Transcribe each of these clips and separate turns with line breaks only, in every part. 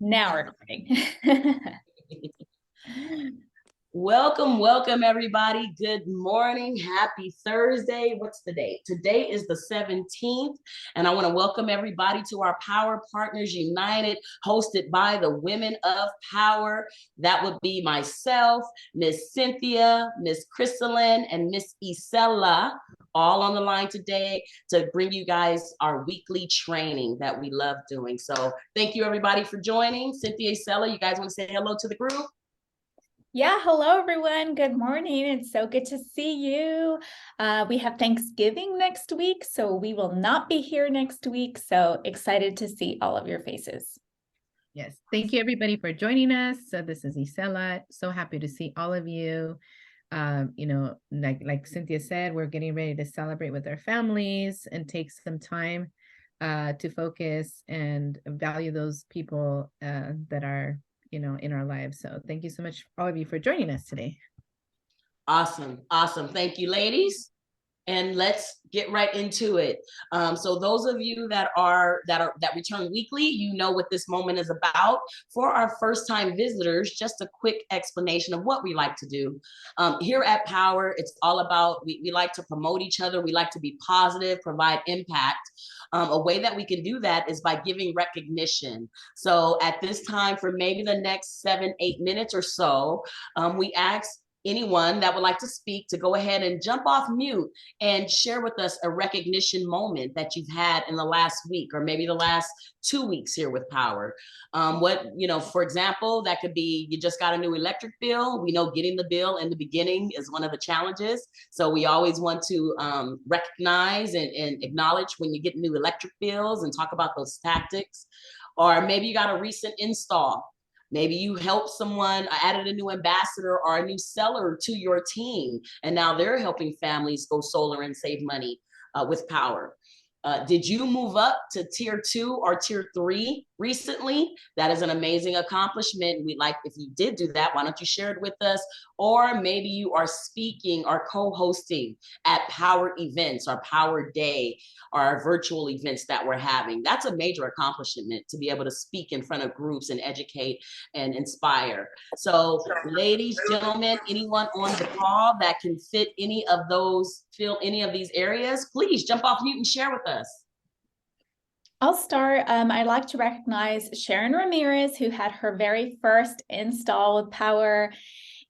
Now recording.
Welcome everybody. Good morning. Happy Thursday. What's the date? Today is the 17th, and I want to welcome everybody to our Power Partners United, hosted by the Women of Power. That would be myself, Miss Cynthia, Miss Crystalline, and Miss Isela, all on the line today to bring you guys our weekly training that we love doing. So thank you everybody for joining. Cynthia, Isela, you guys want to say hello to the group?
Yeah, hello everyone. Good morning. It's so good to see you. We have Thanksgiving next week, so we will not be here next week. So excited to see all of your faces.
Yes, thank you everybody for joining us. So this is Isela. So happy to see all of you. Like Cynthia said, we're getting ready to celebrate with our families and take some time to focus and value those people that are in our lives. So thank you so much, all of you, for joining us today.
Awesome. Thank you, ladies. And let's get right into it. So those of you that return weekly, you know what this moment is about. For our first-time visitors, just a quick explanation of what we like to do. Here at Power, it's all about, we like to promote each other. We like to be positive, provide impact. A way that we can do that is by giving recognition. So at this time, for maybe the next 7-8 minutes or so, we ask anyone that would like to speak to go ahead and jump off mute and share with us a recognition moment that you've had in the last week or maybe the last 2 weeks here with Power. For example, that could be you just got a new electric bill. We know getting the bill in the beginning is one of the challenges. So we always want to recognize and acknowledge when you get new electric bills and talk about those tactics. Or maybe you got a recent install. Maybe you helped someone, added a new ambassador or a new seller to your team, and now they're helping families go solar and save money with Power. Did you move up to tier 2 or tier 3 recently? That is an amazing accomplishment. We'd like, if you did do that, why don't you share it with us? Or maybe you are speaking or co-hosting at Power events or Power Day or our virtual events that we're having. That's a major accomplishment to be able to speak in front of groups and educate and inspire. So ladies, gentlemen, anyone on the call that can fit any of those, fill any of these areas, please jump off mute and share with us.
I'll start. I'd like to recognize Sharon Ramirez, who had her very first install with Power.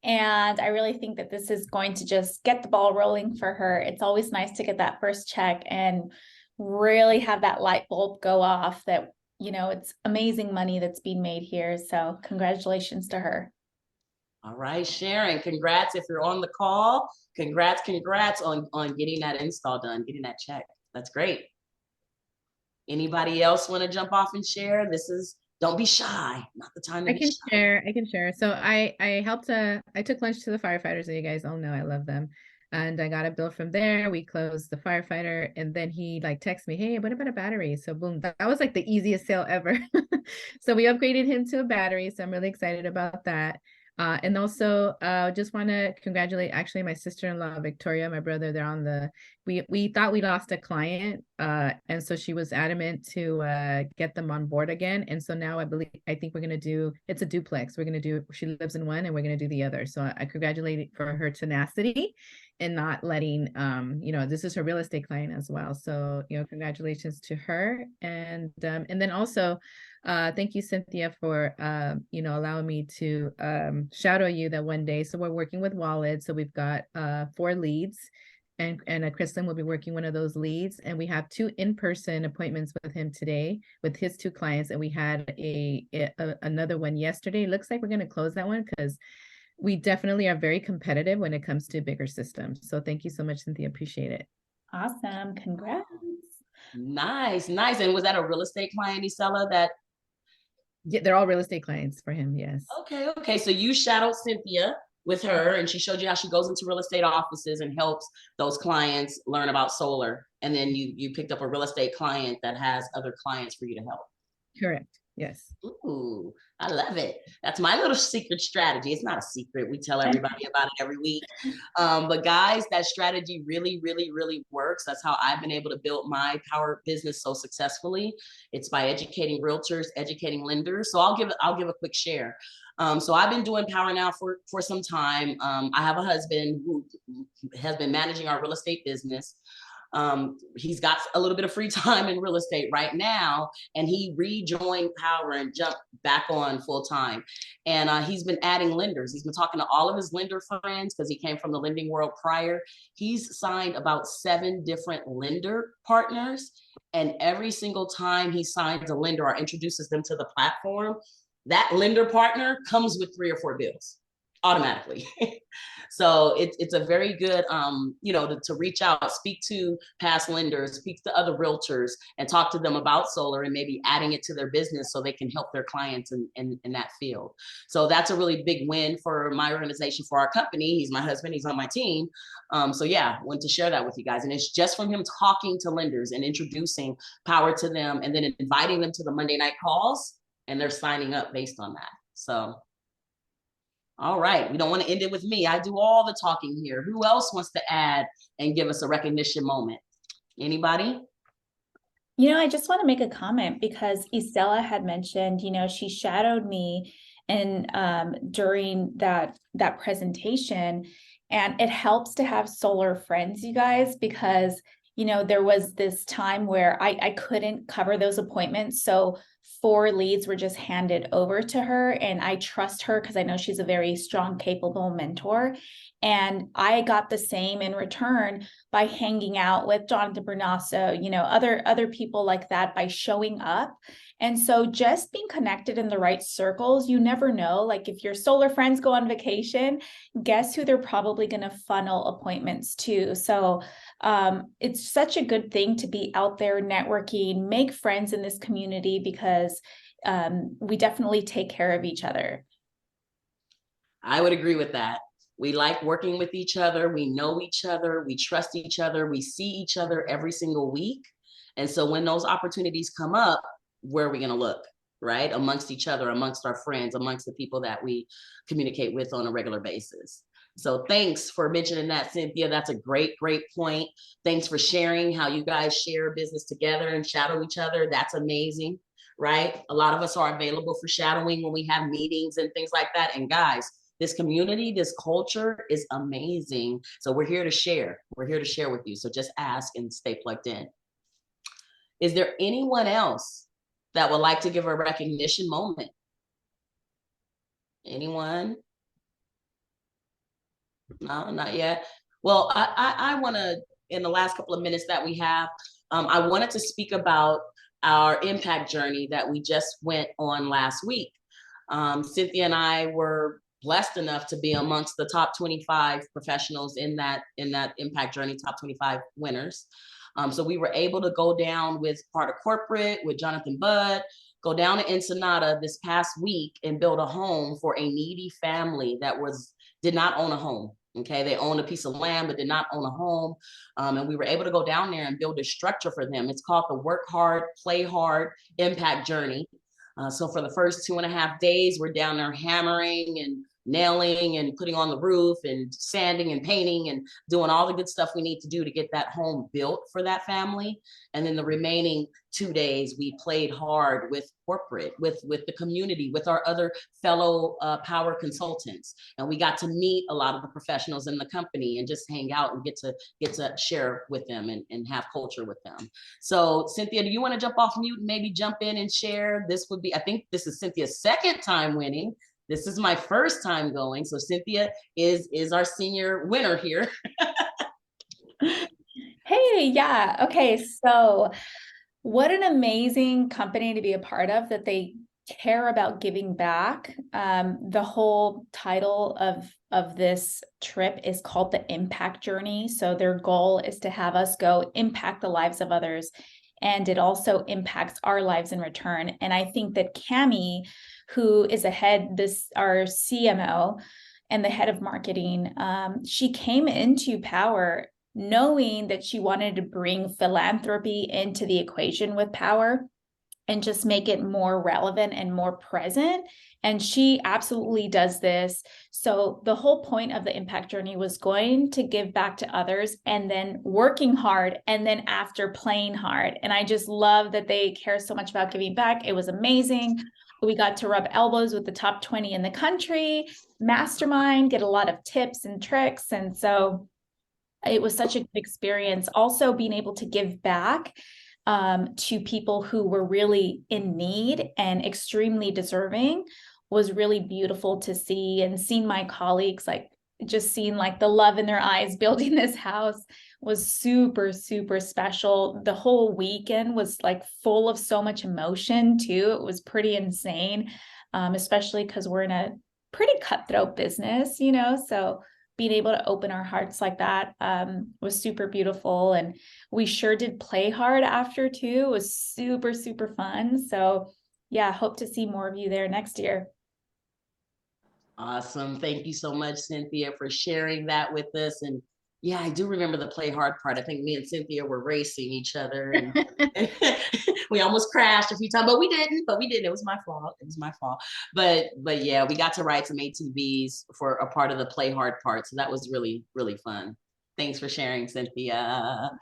And I really think that this is going to just get the ball rolling for her. It's always nice to get that first check and really have that light bulb go off that, it's amazing money that's being made here. So congratulations to her.
All right, Sharon, congrats if you're on the call. Congrats on getting that install done, getting that check. That's great. Anybody else want to jump off and share? Don't be shy. Not the time to be shy.
I can share. So I helped, I took lunch to the firefighters, and you guys all know I love them. And I got a bill from there. We closed the firefighter, and then he texted me, hey, what about a battery? So boom, that was like the easiest sale ever. So we upgraded him to a battery. So I'm really excited about that. And also just want to congratulate actually my sister-in-law, Victoria, my brother. They're on we thought we lost a client. And so she was adamant to get them on board again. And so now I think we're going to do, it's a duplex. She lives in one and we're going to do the other. So I congratulate for her tenacity and not letting, this is her real estate client as well. So, congratulations to her. And then also, thank you, Cynthia, for allowing me to shadow you that one day. So we're working with Wallet. So we've got 4 leads, and Kristen will be working one of those leads. And we have 2 in-person appointments with him today with his 2 clients. And we had another one yesterday. It looks like we're going to close that one because we definitely are very competitive when it comes to bigger systems. So thank you so much, Cynthia. Appreciate it.
Awesome. Congrats.
Nice. And was that a real estate client, Isela, that?
Yeah, they're all real estate clients for him. Yes.
Okay. So you shadowed Cynthia with her, and she showed you how she goes into real estate offices and helps those clients learn about solar. And then you picked up a real estate client that has other clients for you to help.
Correct. Yes.
Ooh, I love it. That's my little secret strategy. It's not a secret. We tell everybody about it every week. But guys, that strategy really, really, really works. That's how I've been able to build my power business so successfully. It's by educating realtors, educating lenders. So I'll give a quick share. So I've been doing power now for some time. I have a husband who has been managing our real estate business. He's got a little bit of free time in real estate right now, and he rejoined Power and jumped back on full time. And he's been adding lenders. He's been talking to all of his lender friends because he came from the lending world prior. He's signed about 7 different lender partners, and every single time he signs a lender or introduces them to the platform, that lender partner comes with 3 or 4 bills automatically. So it's a very good, to reach out, speak to past lenders, speak to other realtors, and talk to them about solar and maybe adding it to their business so they can help their clients in that field. So that's a really big win for my organization, for our company. He's my husband, he's on my team. So yeah, wanted to share that with you guys. And it's just from him talking to lenders and introducing Power to them and then inviting them to the Monday night calls, and they're signing up based on that. So all right, we don't want to end it with me. I do all the talking here. Who else wants to add and give us a recognition moment? Anybody?
I just want to make a comment because Isela had mentioned, she shadowed me and during that presentation, and it helps to have solar friends, you guys, because there was this time where I couldn't cover those appointments. So 4 leads were just handed over to her, and I trust her because I know she's a very strong, capable mentor. And I got the same in return by hanging out with Jonathan Bernasso, other people like that, by showing up. And so just being connected in the right circles, you never know. Like if your solar friends go on vacation, guess who they're probably going to funnel appointments to. So it's such a good thing to be out there networking, make friends in this community, because we definitely take care of each other.
I would agree with that. We like working with each other. We know each other. We trust each other. We see each other every single week. And so when those opportunities come up, where are we going to look, right? Amongst each other, amongst our friends, amongst the people that we communicate with on a regular basis. So thanks for mentioning that, Cynthia. That's a great, great point. Thanks for sharing how you guys share business together and shadow each other. That's amazing, right? A lot of us are available for shadowing when we have meetings and things like that. And guys, this community, this culture is amazing. So we're here to share. We're here to share with you. So just ask and stay plugged in. Is there anyone else that would like to give a recognition moment? Anyone? No, not yet. Well, I want to, in the last couple of minutes that we have, I wanted to speak about our impact journey that we just went on last week. Cynthia and I were blessed enough to be amongst the top 25 professionals in that impact journey, top 25 winners. So we were able to go down with part of corporate, with Jonathan Budd, go down to Ensenada this past week and build a home for a needy family that did not own a home. Okay, they owned a piece of land but did not own a home. And we were able to go down there and build a structure for them. It's called the Work Hard, Play Hard Impact Journey. So for the first 2.5 days, we're down there hammering and nailing and putting on the roof and sanding and painting and doing all the good stuff we need to do to get that home built for that family. And then the remaining 2 days, we played hard with corporate, with the community, with our other fellow power consultants. And we got to meet a lot of the professionals in the company and just hang out and get to share with them and have culture with them. So Cynthia, do you want to jump off mute and maybe jump in and share? I think this is Cynthia's second time winning. This is my first time going. So Cynthia is our senior winner here.
Hey, yeah. Okay. So what an amazing company to be a part of, that they care about giving back. The whole title of this trip is called the Impact Journey. So their goal is to have us go impact the lives of others. And it also impacts our lives in return. And I think that Cami, who is our CMO and the head of marketing, she came into Powur knowing that she wanted to bring philanthropy into the equation with Powur. and just make it more relevant and more present. And she absolutely does this. So the whole point of the impact journey was going to give back to others and then working hard and then after playing hard. And I just love that they care so much about giving back. It was amazing. We got to rub elbows with the top 20 in the country, mastermind, get a lot of tips and tricks. And so it was such a good experience. Also being able to give back to people who were really in need and extremely deserving was really beautiful to see. And seeing my colleagues, like just seeing like the love in their eyes building this house was super, super special. The whole weekend was like full of so much emotion too. It was pretty insane, especially because we're in a pretty cutthroat business, you know, so being able to open our hearts like that was super beautiful. And we sure did play hard after too. It was super, super fun. So yeah, hope to see more of you there next year.
Awesome. Thank you so much, Cynthia, for sharing that with us. And yeah, I do remember the play hard part. I think me and Cynthia were racing each other and we almost crashed a few times, but we didn't. It was my fault. It was my fault. But yeah, we got to ride some ATVs for a part of the play hard part. So that was really, really fun. Thanks for sharing, Cynthia.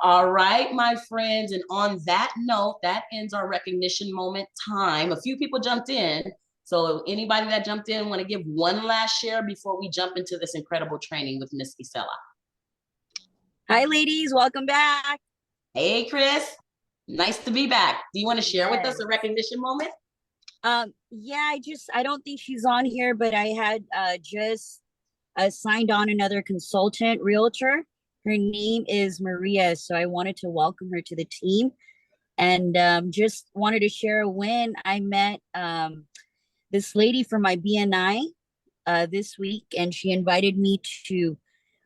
All right, my friends. And on that note, that ends our recognition moment time. A few people jumped in. So anybody that jumped in want to give one last share before we jump into this incredible training with Miss Isela.
Hi, ladies. Welcome back.
Hey, Chris. Nice to be back. Do you want to share with us a recognition moment?
Yeah, I don't think she's on here, but I had just signed on another consultant realtor. Her name is Maria. So I wanted to welcome her to the team and just wanted to share a win. I met this lady from my BNI this week, and she invited me to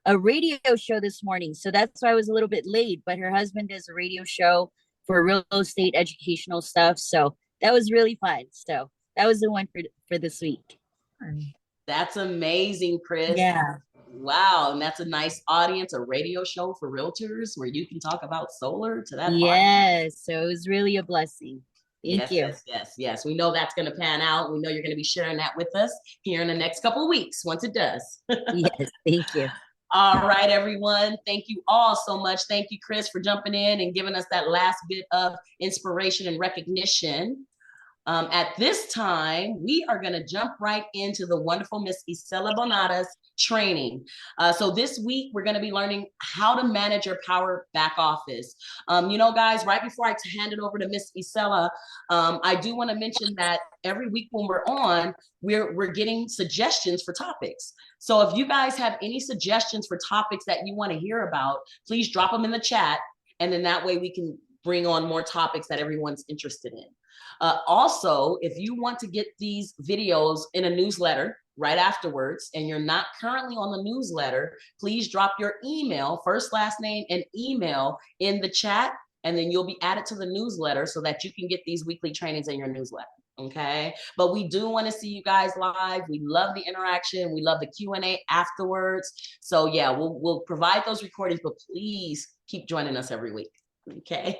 a radio show this morning. So that's why I was a little bit late, but her husband does a radio show for real estate educational stuff. So that was really fun. So that was the one for this week.
That's amazing, Chris.
Yeah.
Wow. And that's a nice audience, a radio show for realtors where you can talk about solar to that audience.
Yes. So it was really a blessing. Thank you.
Yes. We know that's going to pan out. We know you're going to be sharing that with us here in the next couple of weeks once it does.
Yes. Thank you.
All right, everyone. Thank you all so much. Thank you, Chris, for jumping in and giving us that last bit of inspiration and recognition. At this time, we are going to jump right into the wonderful Miss Isela Bonada's training. So this week, we're going to be learning how to manage your Powur Back Office. You know, guys, right before I hand it over to Miss Isela, I do want to mention that every week when we're on, we're getting suggestions for topics. So if you guys have any suggestions for topics that you want to hear about, please drop them in the chat. And then that way we can bring on more topics that everyone's interested in. Also, if you want to get these videos in a newsletter right afterwards, and you're not currently on the newsletter, please drop your email, first, last name, and email in the chat, and then you'll be added to the newsletter so that you can get these weekly trainings in your newsletter. Okay, but we do want to see you guys live. We love the interaction. We love the Q&A afterwards. So yeah, we'll provide those recordings, but please keep joining us every week. Okay,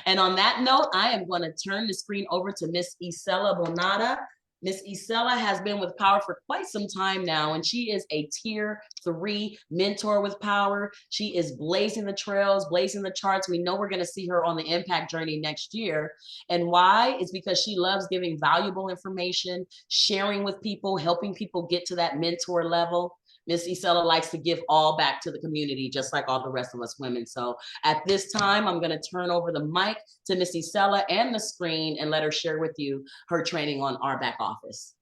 and on that note, I am going to turn the screen over to Miss Isela Bonada. Miss Isela has been with Powur for quite some time now, and she is a tier 3 mentor with Powur. She is blazing the trails, blazing the charts. We know we're going to see her on the impact journey next year. And why? It's because she loves giving valuable information, sharing with people, helping people get to that mentor level. Miss Isela likes to give all back to the community, just like all the rest of us women. So at this time, I'm going to turn over the mic to Miss Isela and the screen and let her share with you her training on our back office.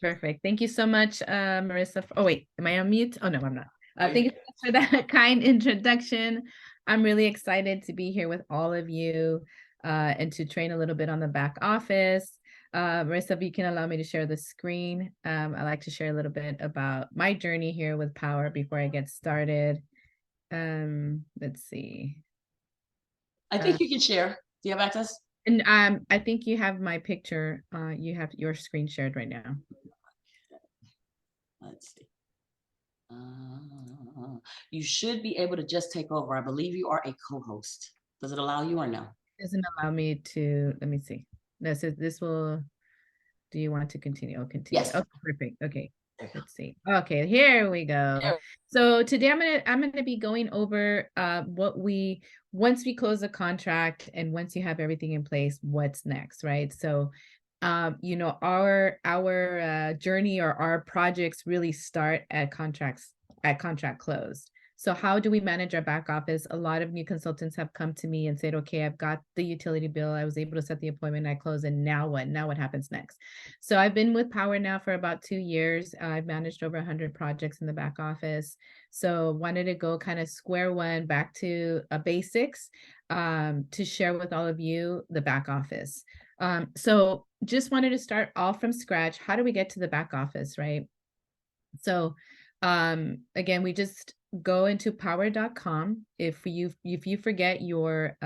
Perfect. Thank you so much, Marissa. Oh, wait, am I on mute? Oh, no, I'm not. Thank you for that kind introduction. I'm really excited to be here with all of you and to train a little bit on the back office. Marissa, if you can allow me to share the screen, I'd like to share a little bit about my journey here with Powur before I get started. Let's see.
I think you can share. Do you have access?
And I think you have my picture. You have your screen shared right now.
Let's see. You should be able to just take over. I believe you are a co-host. Does it allow you or no?
Doesn't allow me to, let me see. No, so this will, do you want to continue? I'll continue.
Yes.
Okay, perfect. Okay.
There you go.
Let's see. Okay, here we go.
There.
So today I'm gonna be going over what once we close the contract and once you have everything in place, what's next, right? So you know, our journey or our projects really start at contract closed. So how do we manage our back office? A lot of new consultants have come to me and said, okay, I've got the utility bill. I was able to set the appointment. I close. And now what? Now what happens next? So I've been with Powur now for about 2 years. I've managed over 100 projects in the back office. So wanted to go kind of square one back to basics to share with all of you the back office. So just wanted to start all from scratch. How do we get to the back office, right? So again, we just go into powur.com. If you forget your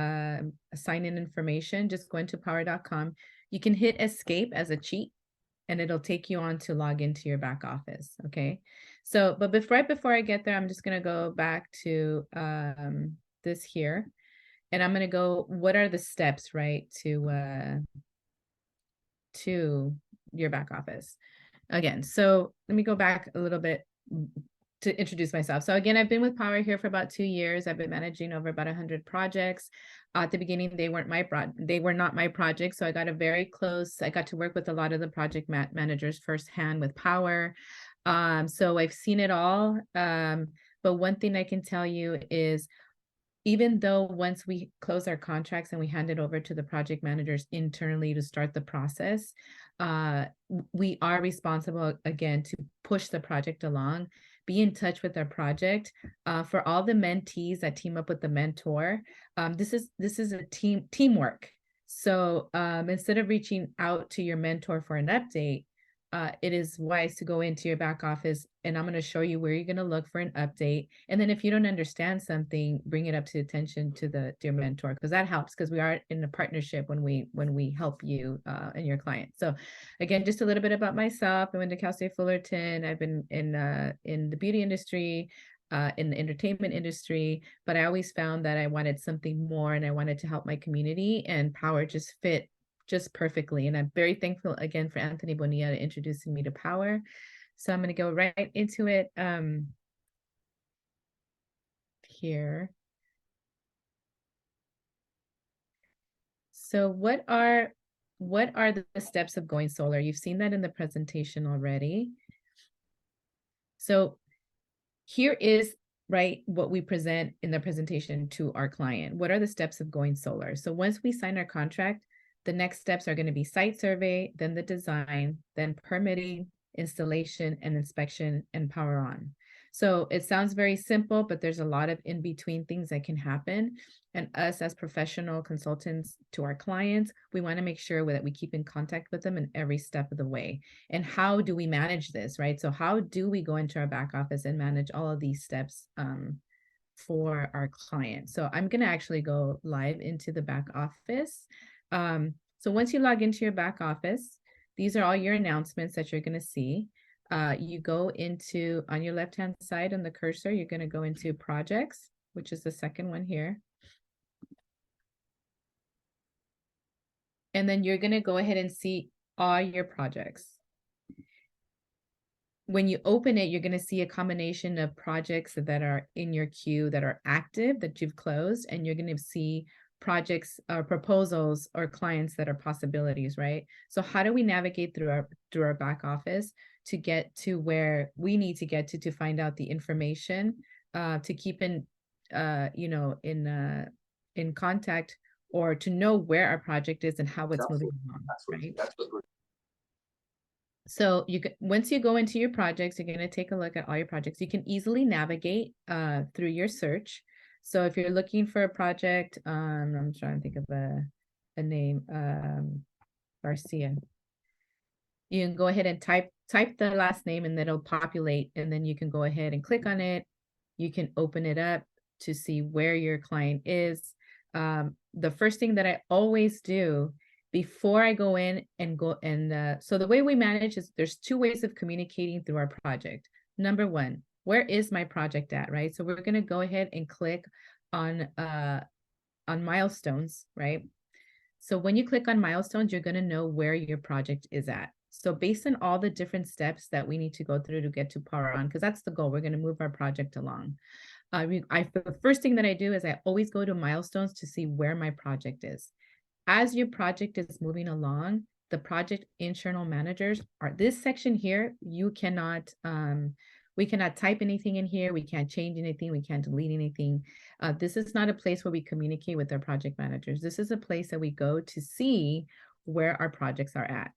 sign-in information, just go into powur.com. You can hit escape as a cheat and it'll take you on to log into your back office. Okay. So, but right before I get there, I'm just going to go back to this here and I'm going to go, what are the steps, right, to your back office? Again, so let me go back a little bit to introduce myself. So again, I've been with Powur here for about 2 years. I've been managing over about 100 projects. At the beginning, they were not my projects. So I got to work with a lot of the project managers firsthand with Powur. So I've seen it all. But one thing I can tell you is, even though once we close our contracts and we hand it over to the project managers internally to start the process, we are responsible again to push the project along, be in touch with our project. For all the mentees that team up with the mentor, this is a teamwork. So instead of reaching out to your mentor for an update, it is wise to go into your back office and I'm going to show you where you're going to look for an update. And then if you don't understand something, bring it up to attention to your mentor, because that helps, because we are in a partnership when we help you and your client. So again, just a little bit about myself. I went to Cal State Fullerton. I've been in the beauty industry, in the entertainment industry, but I always found that I wanted something more and I wanted to help my community, and Powur just fit just perfectly. And I'm very thankful again for Anthony Bonilla introducing me to Powur. So I'm going to go right into it here. So what are the steps of going solar? You've seen that in the presentation already. So here is what we present in the presentation to our client. What are the steps of going solar? So once we sign our contract, the next steps are going to be site survey, then the design, then permitting, installation, and inspection, and power on. So it sounds very simple, but there's a lot of in-between things that can happen. And us as professional consultants to our clients, we want to make sure that we keep in contact with them in every step of the way. And how do we manage this, right? So how do we go into our back office and manage all of these steps for our client? So I'm going to actually go live into the back office. So once you log into your back office, these are all your announcements that you're going to see. You go into, on your left-hand side on the cursor, you're going to go into projects, which is the second one here. And then you're going to go ahead and see all your projects. When you open it, you're going to see a combination of projects that are in your queue that are active, that you've closed, and you're going to see projects or proposals or clients that are possibilities, right? So how do we navigate through our back office to get to where we need to get to find out the information, to keep in contact, or to know where our project is and how it's moving along, right? So once you go into your projects, you're going to take a look at all your projects. You can easily navigate through your search. So if you're looking for a project, I'm trying to think of a name, Garcia. You can go ahead and type the last name and then it'll populate, and then you can go ahead and click on it. You can open it up to see where your client is. The first thing that I always do before I go in and so the way we manage is there's 2 ways of communicating through our project. Number 1, where is my project at, right? So we're going to go ahead and click on milestones, right? So when you click on milestones, you're going to know where your project is at. So based on all the different steps that we need to go through to get to Powur On, because that's the goal, we're going to move our project along. The first thing that I do is I always go to milestones to see where my project is. As your project is moving along, the project internal managers are this section here. You cannot, we cannot type anything in here. We can't change anything. We can't delete anything. This is not a place where we communicate with our project managers. This is a place that we go to see where our projects are at.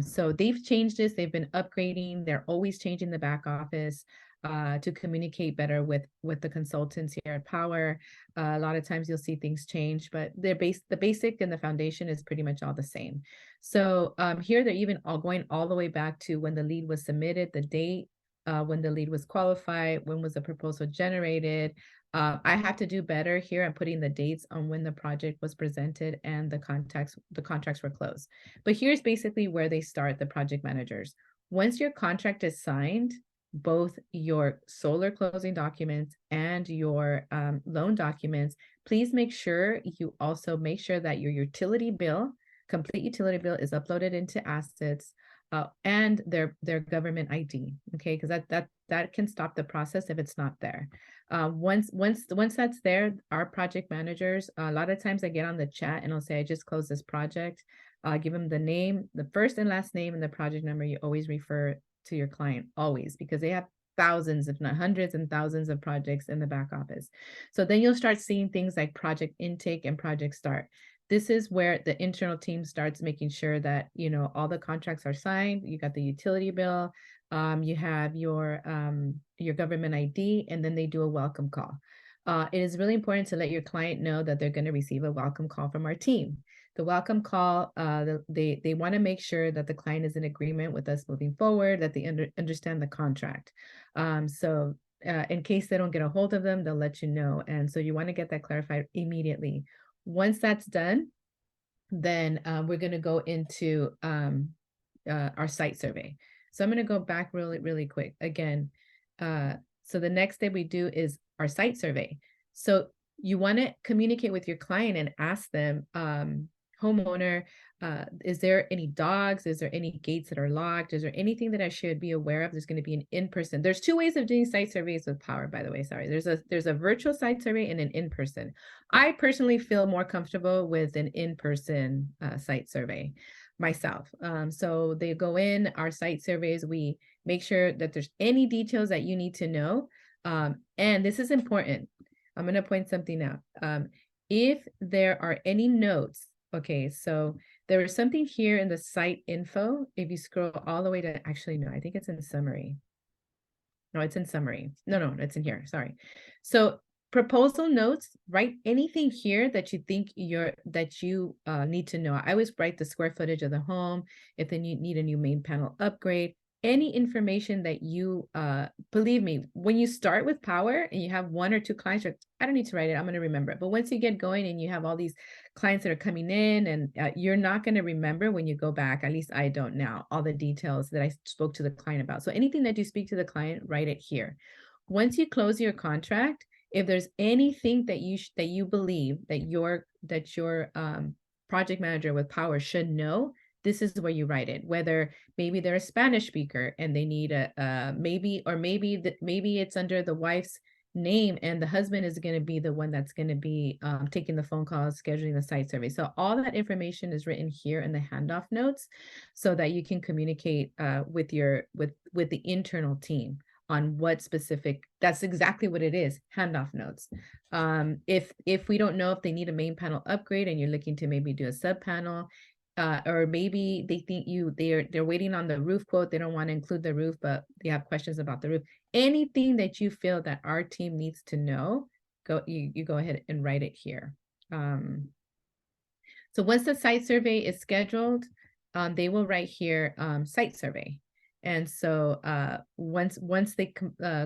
So they've changed this. They've been upgrading. They're always changing the back office to communicate better with the consultants here at Powur. A lot of times you'll see things change, but the basic and the foundation is pretty much all the same. So here they're even going all the way back to when the lead was submitted, the date, when the lead was qualified, when was the proposal generated. I have to do better here. I'm putting the dates on when the project was presented and the contracts were closed. But here's basically where they start, the project managers. Once your contract is signed, both your solar closing documents and your loan documents, please make sure you also make sure that your utility bill, complete utility bill, is uploaded into assets and their government ID. Okay, because that can stop the process if it's not there. Once that's there, our project managers, a lot of times I get on the chat and I'll say, I just closed this project. Give them the name, the first and last name, and the project number. You always refer to your client, always, because they have thousands, if not hundreds and thousands of projects in the back office. So then you'll start seeing things like project intake and project start. This is where the internal team starts making sure that, you know, all the contracts are signed. You got the utility bill, you have your government ID, and then they do a welcome call. It is really important to let your client know that they're going to receive a welcome call from our team. The welcome call, they want to make sure that the client is in agreement with us moving forward, that they understand the contract. So in case they don't get a hold of them, they'll let you know. And so you want to get that clarified immediately. Once that's done, then we're going to go into our site survey. So I'm going to go back really quick again. So the next thing we do is our site survey. So you want to communicate with your client and ask them, homeowner, is there any dogs? Is there any gates that are locked? Is there anything that I should be aware of? There's going to be an in-person. There's two ways of doing site surveys with Powur, by the way. Sorry, there's a virtual site survey and an in-person. I personally feel more comfortable with an in-person site survey myself. So they go in our site surveys. We make sure that there's any details that you need to know. And this is important. I'm going to point something out. If there are any notes, okay, so there is something here in the site info. If you scroll all the way to, actually, no, I think it's in summary. No, it's in summary. No, it's in here. Sorry. So proposal notes, write anything here that you think you need to know. I always write the square footage of the home, if they need a new main panel upgrade, any information that you, believe me, when you start with Powur and you have one or two clients, I don't need to write it, I'm going to remember it. But once you get going and you have all these clients that are coming in, and you're not going to remember when you go back, at least I don't now, all the details that I spoke to the client about. So anything that you speak to the client, write it here. Once you close your contract, if there's anything that you believe that your project manager with Powur should know, this is where you write it. Whether maybe they're a Spanish speaker and they need maybe it's under the wife's name and the husband is going to be the one that's going to be taking the phone calls, scheduling the site survey. So all that information is written here in the handoff notes so that you can communicate with the internal team on what specific, that's exactly what it is, handoff notes. If we don't know if they need a main panel upgrade and you're looking to maybe do a sub panel, or maybe they think they're waiting on the roof quote, they don't want to include the roof, but they have questions about the roof. Anything that you feel that our team needs to know, you go ahead and write it here. So once the site survey is scheduled, they will write here site survey. And so once they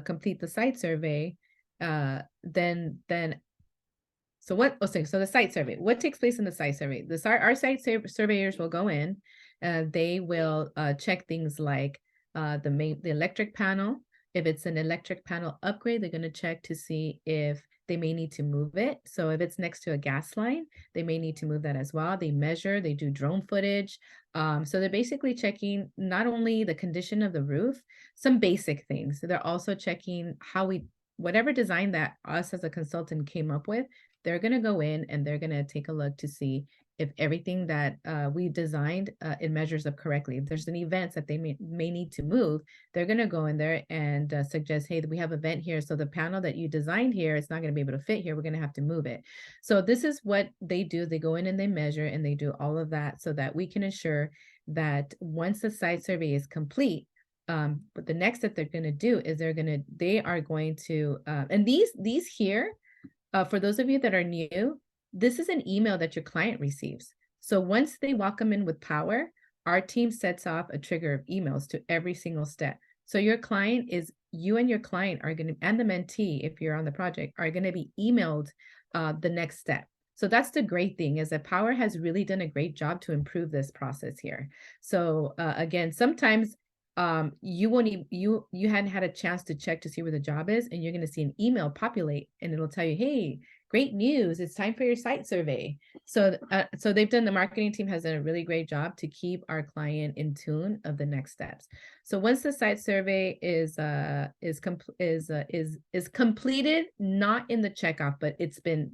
complete the site survey, so the site survey, what takes place in the site survey? Our site surveyors will go in, they will check things like the electric panel. If it's an electric panel upgrade, they're going to check to see if they may need to move it. So if it's next to a gas line, they may need to move that as well. They measure, they do drone footage. So they're basically checking not only the condition of the roof, some basic things. So they're also checking how whatever design that us as a consultant came up with, they're going to go in and they're going to take a look to see if everything that we designed, it measures up correctly. If there's an event that they may need to move, they're going to go in there and suggest, hey, we have an event here. So the panel that you designed here, it's not going to be able to fit here. We're going to have to move it. So this is what they do. They go in and they measure and they do all of that so that we can ensure that once the site survey is complete, but the next that they're going to do is they are going to, and these here, for those of you that are new, this is an email that your client receives. So once they welcome in with Powur, our team sets off a trigger of emails to every single step. So you and your client are going to, and the mentee, if you're on the project, are going to be emailed the next step. So that's the great thing, is that Powur has really done a great job to improve this process here. So again, sometimes you hadn't had a chance to check to see where the job is, and you're going to see an email populate and it'll tell you, hey, great news, it's time for your site survey. So the marketing team has done a really great job to keep our client in tune of the next steps. So once the site survey is completed, not in the checkoff, but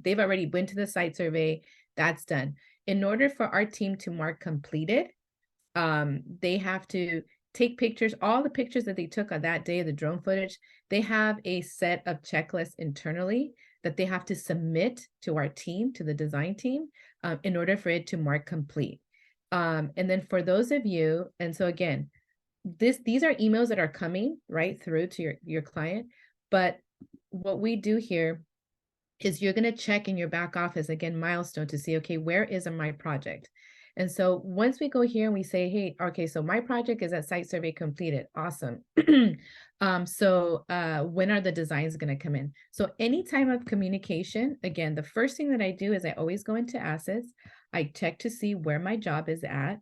they've already been to the site survey, that's done. In order for our team to mark completed, they have to take pictures, all the pictures that they took on that day of the drone footage. They have a set of checklists internally that they have to submit to our team, to the design team, in order for it to mark complete. And then for those of you, and so again, these are emails that are coming right through to your client. But what we do here is you're going to check in your back office, again, milestone, to see, okay, where is my project? And so once we go here and we say, hey, okay, so my project is at site survey completed. Awesome. So when are the designs going to come in? So any time of communication, again, the first thing that I do is I always go into assets. I check to see where my job is at.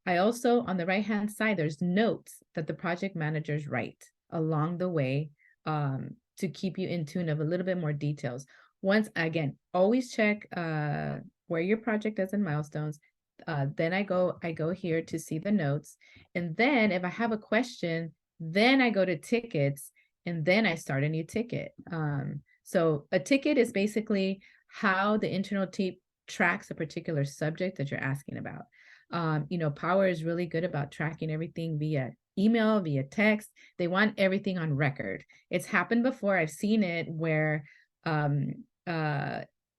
I also, on the right-hand side, there's notes that the project managers write along the way to keep you in tune of a little bit more details. Once, again, always check where your project is in milestones. Then I go here to see the notes. And then if I have a question, then I go to tickets and then I start a new ticket. So a ticket is basically how the internal team tracks a particular subject that you're asking about. Powur is really good about tracking everything via email, via text. They want everything on record. It's happened before. I've seen it where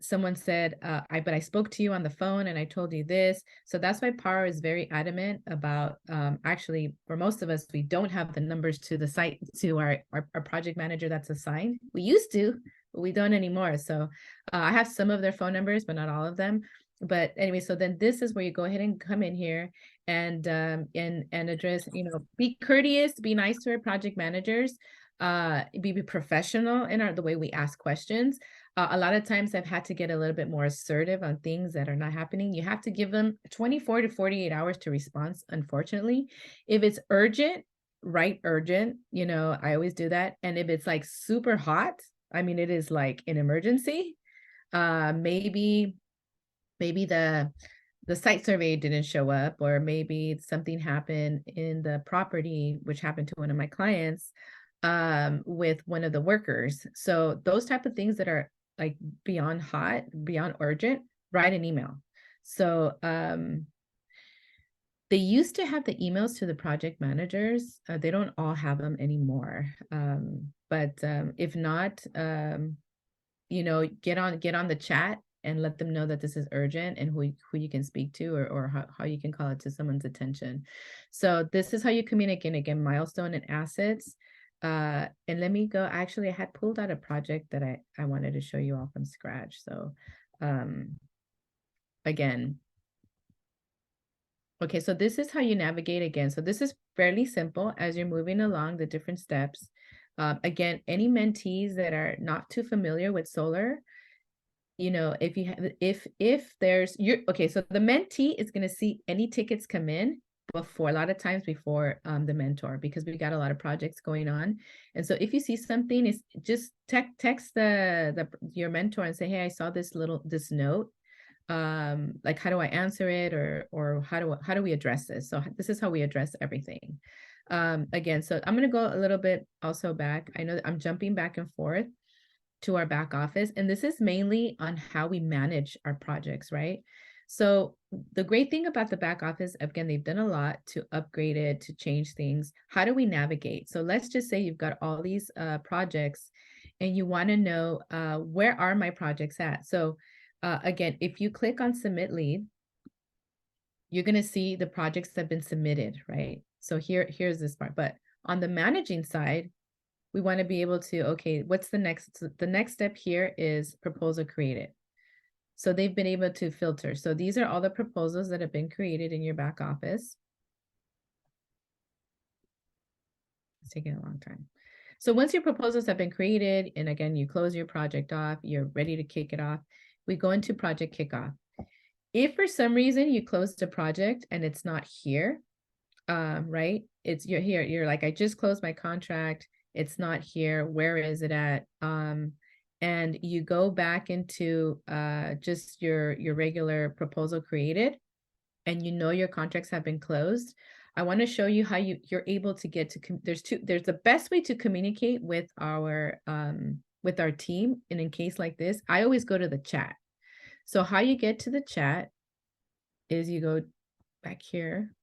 someone said, but I spoke to you on the phone and I told you this. So that's why Powur is very adamant about, actually, for most of us, we don't have the numbers to the site, to our project manager that's assigned. We used to, but we don't anymore. So I have some of their phone numbers, but not all of them. But anyway, so then this is where you go ahead and come in here and address, be courteous, be nice to our project managers, be professional in the way we ask questions. A lot of times I've had to get a little bit more assertive on things that are not happening. You have to give them 24 to 48 hours to respond, unfortunately. If it's urgent, write urgent, I always do that. And if it's like super hot, I mean, it is like an emergency, maybe the site survey didn't show up, or maybe something happened in the property, which happened to one of my clients, with one of the workers. So those type of things that are like beyond hot, beyond urgent, write an email. So they used to have the emails to the project managers. They don't all have them anymore. But if not, get on the chat and let them know that this is urgent and who you can speak to, or how you can call it to someone's attention. So this is how you communicate, again, milestone and assets. And let me go, actually, I had pulled out a project that I wanted to show you all from scratch. So again, okay, so this is how you navigate again. So this is fairly simple as you're moving along the different steps. Again, any mentees that are not too familiar with solar, if there's okay, so the mentee is going to see any tickets come in before, a lot of times before the mentor, because we got a lot of projects going on. And so if you see something, is just text your mentor and say, hey, I saw this note. Like, how do I answer it, or how do we address this? So this is how we address everything. Again, so I'm going to go a little bit also back. I know that I'm jumping back and forth to our back office, and this is mainly on how we manage our projects, right? So the great thing about the back office, again, they've done a lot to upgrade it, to change things. How do we navigate? So let's just say you've got all these projects and you want to know where are my projects at? So again, if you click on submit lead, you're going to see the projects that have been submitted, right? So here's this part. But on the managing side, we want to be able to, okay, what's the next? The next step here is proposal created. So they've been able to filter. So these are all the proposals that have been created in your back office. It's taking a long time. So once your proposals have been created, and again, you close your project off, you're ready to kick it off, we go into project kickoff. If for some reason you closed a project and it's not here, right? You're here, you're like, I just closed my contract, it's not here, where is it at? And you go back into just your regular proposal created, and you know your contracts have been closed. I want to show you how you're able to get to, there's the best way to communicate with our team. And in case like this, I always go to the chat. So how you get to the chat is you go back here.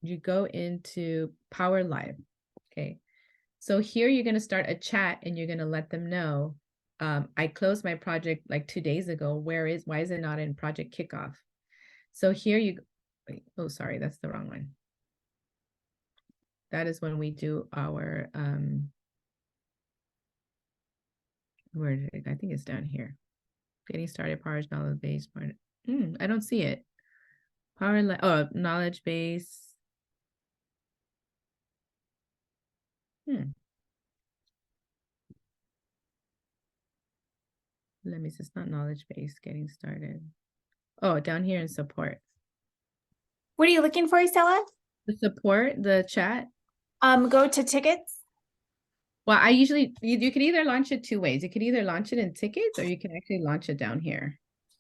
You go into Powur Live. Okay. So here you're going to start a chat and you're going to let them know, I closed my project like 2 days ago. Why is it not in project kickoff? So here wait, oh, sorry, that's the wrong one. That is when we do our, I think it's down here. Getting started, Powur's knowledge base. I don't see it. Knowledge base. Let me see, it's not knowledge base, getting started. Oh, down here in support.
What are you looking for, Isela?
The support, the chat.
Go to tickets.
Well, I usually, you can either launch it 2 ways. You could either launch it in tickets, or you can actually launch it down here.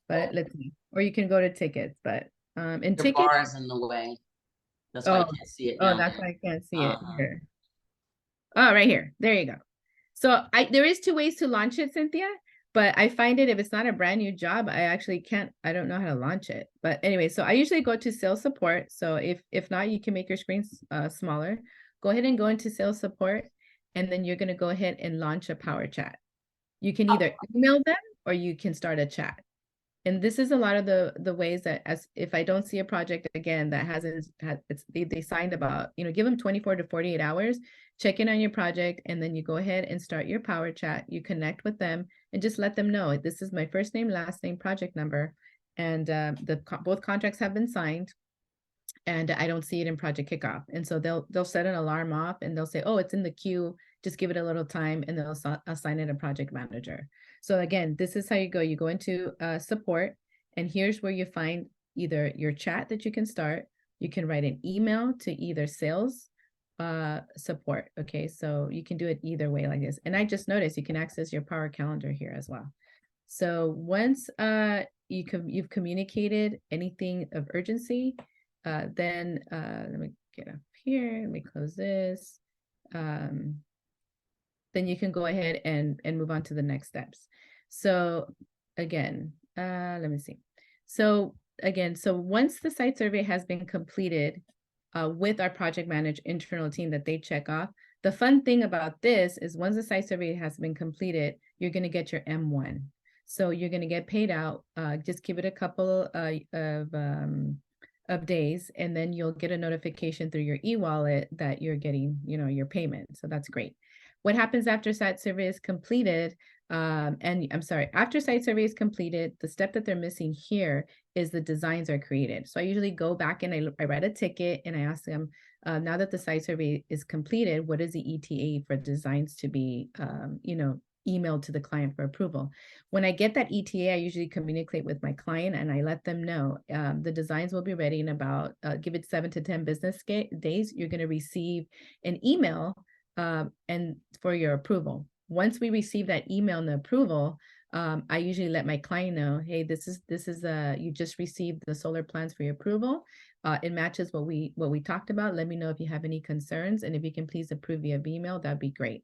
But let's see. Or you can go to tickets, but in
The
tickets.
bar is in the way. That's why I can't see it.
Oh, that's why I can't see it here. Oh, right here. There you go. So there is 2 ways to launch it, Cynthia. But I find it, if it's not a brand new job, I don't know how to launch it. But anyway, so I usually go to sales support. So if not, you can make your screen smaller. Go ahead and go into sales support, and then you're going to go ahead and launch a Powur chat. You can either email them or you can start a chat. And this is a lot of the ways that, as if I don't see a project again that they signed about, give them 24 to 48 hours, check in on your project, and then you go ahead and start your Powur chat. You connect with them and just let them know, this is my first name, last name, project number, and both contracts have been signed, and I don't see it in project kickoff. And so they'll set an alarm off, and they'll say, oh, it's in the queue, just give it a little time, and they'll assign it a project manager. So again, this is how you go into support, and here's where you find either your chat that you can start. You can write an email to either sales support. Okay, so you can do it either way like this. And I just noticed you can access your Powur calendar here as well. So once you've communicated anything of urgency, then let me get up here, let me close this. Then you can go ahead and move on to the next steps. So again, let me see. So again, so once the site survey has been completed with our project manager internal team that they check off, the fun thing about this is once the site survey has been completed, you're going to get your M1. So you're going to get paid out. Just give it a couple of days, and then you'll get a notification through your e-wallet that you're getting, your payment. So that's great. What happens after site survey is completed? After site survey is completed, the step that they're missing here is the designs are created. So I usually go back and I write a ticket and I ask them, now that the site survey is completed, what is the ETA for designs to be, emailed to the client for approval. When I get that ETA, I usually communicate with my client and I let them know the designs will be ready in about, give it 7 to 10 business days. You're going to receive an email and for your approval. Once we receive that email and the approval, I usually let my client know, hey, this is you just received the solar plans for your approval. It matches what we talked about. Let me know if you have any concerns, and if you can please approve via email, that'd be great.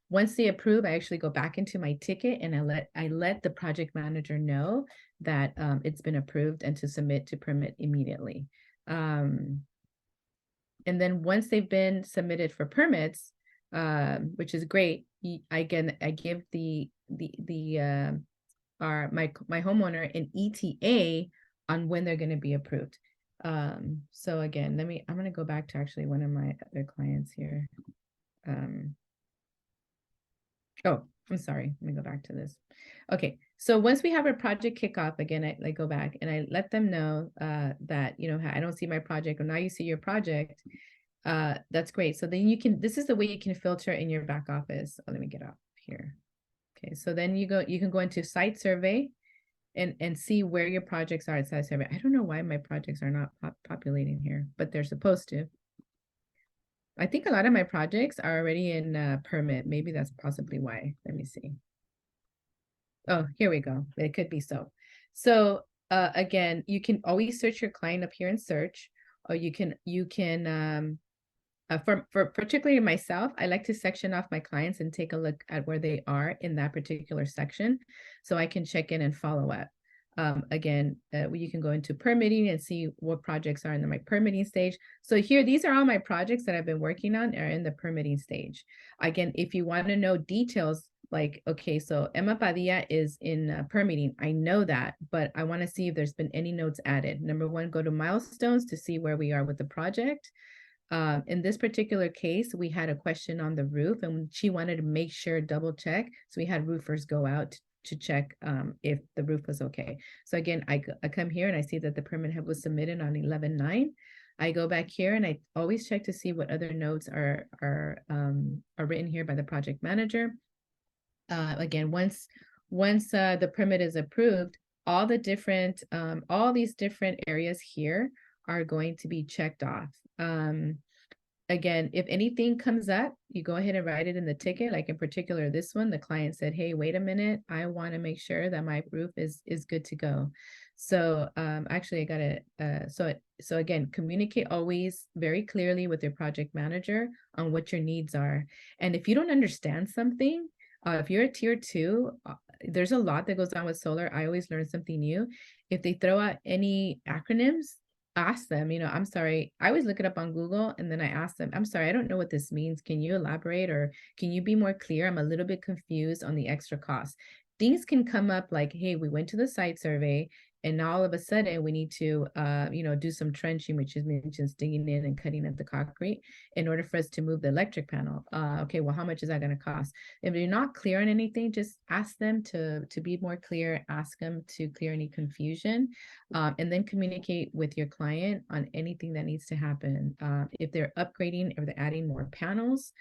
Once they approve, I actually go back into my ticket and I let the project manager know that it's been approved and to submit to permit immediately. And then once they've been submitted for permits, which is great, I give my homeowner an ETA on when they're going to be approved. So again, I'm going to go back to actually one of my other clients here. Oh, I'm sorry. Let me go back to this. Okay. So once we have our project kickoff, again, I go back and I let them know that, you know, I don't see my project, or now you see your project. That's great. So then this is the way you can filter in your back office. Oh, let me get up here. Okay. So then you can go into site survey and see where your projects are at site survey. I don't know why my projects are not populating here, but they're supposed to. I think a lot of my projects are already in permit. Maybe that's possibly why. Let me see. Oh, here we go. It could be so. So again, you can always search your client up here in search, or you can for particularly myself, I like to section off my clients and take a look at where they are in that particular section, so I can check in and follow up. Again, you can go into permitting and see what projects are in my permitting stage. So here, these are all my projects that I've been working on are in the permitting stage. Again, if you want to know details, like, okay, so Emma Padilla is in permitting. I know that, but I want to see if there's been any notes added. Number one, go to milestones to see where we are with the project. In this particular case, we had a question on the roof and she wanted to make sure, double check. So we had roofers go out to check if the roof was okay. So again, I come here and I see that the permit was submitted on 11/9. I go back here and I always check to see what other notes are written here by the project manager. Again, once the permit is approved, all these different areas here are going to be checked off. Again, if anything comes up, you go ahead and write it in the ticket. Like in particular, this one, the client said, hey, wait a minute, I want to make sure that my roof is good to go. So actually I got to, so again, communicate always very clearly with your project manager on what your needs are. And if you don't understand something, if you're a tier 2, there's a lot that goes on with solar. I always learn something new. If they throw out any acronyms, ask them, you know, I'm sorry, I always look it up on Google and then I ask them, I'm sorry, I don't know what this means. Can you elaborate, or can you be more clear? I'm a little bit confused on the extra cost. Things can come up like, hey, we went to the site survey and now all of a sudden we need to, you know, do some trenching, which is mentions digging in and cutting at the concrete in order for us to move the electric panel. Okay, well, how much is that going to cost? If you're not clear on anything, just ask them to be more clear, ask them to clear any confusion, and then communicate with your client on anything that needs to happen. If they're upgrading, if they're adding more panels,